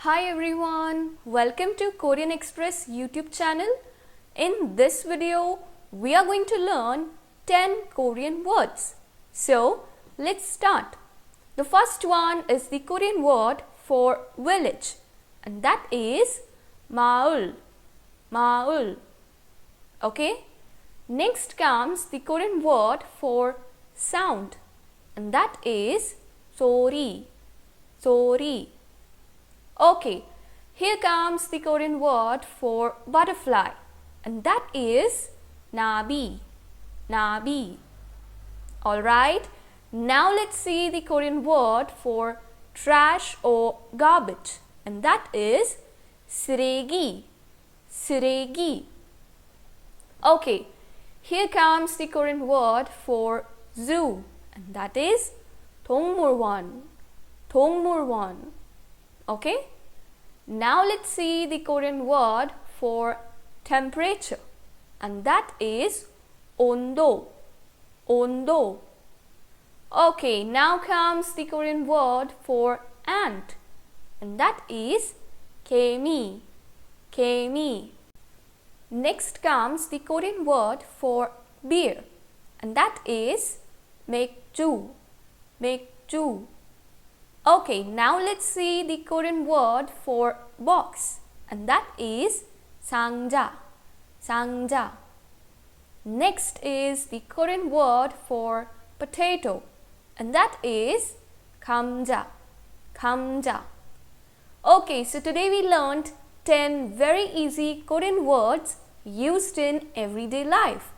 Hi everyone, welcome to Korean Express YouTube channel. In this video, we are going to learn 10 Korean words. So, let's start. The first one is the Korean word for village, and that is maul. Maul. Okay? Next comes the Korean word for sound, and that is 소리. 소리. Okay, here comes the Korean word for butterfly, and that is nabi. Nabi. Alright, now let's see the Korean word for trash or garbage, and that is 쓰레기. 쓰레기. Okay, here comes the Korean word for zoo, and that is 동물원. 동물원. Okay, now let's see the Korean word for temperature, and that is 온도. 온도. Okay, now comes the Korean word for ant, and that is 개미. 개미. Next comes the Korean word for beer, and that is 맥주. 맥주. Okay, now let's see the Korean word for box, and that is 상자. 상자. Next is the Korean word for potato, and that is 감자. 감자. Okay, so today we learned 10 very easy Korean words used in everyday life.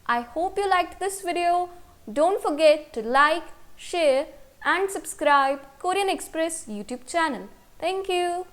I hope you liked this video. Don't forget to like, share and subscribe Korean Express YouTube channel. Thank you.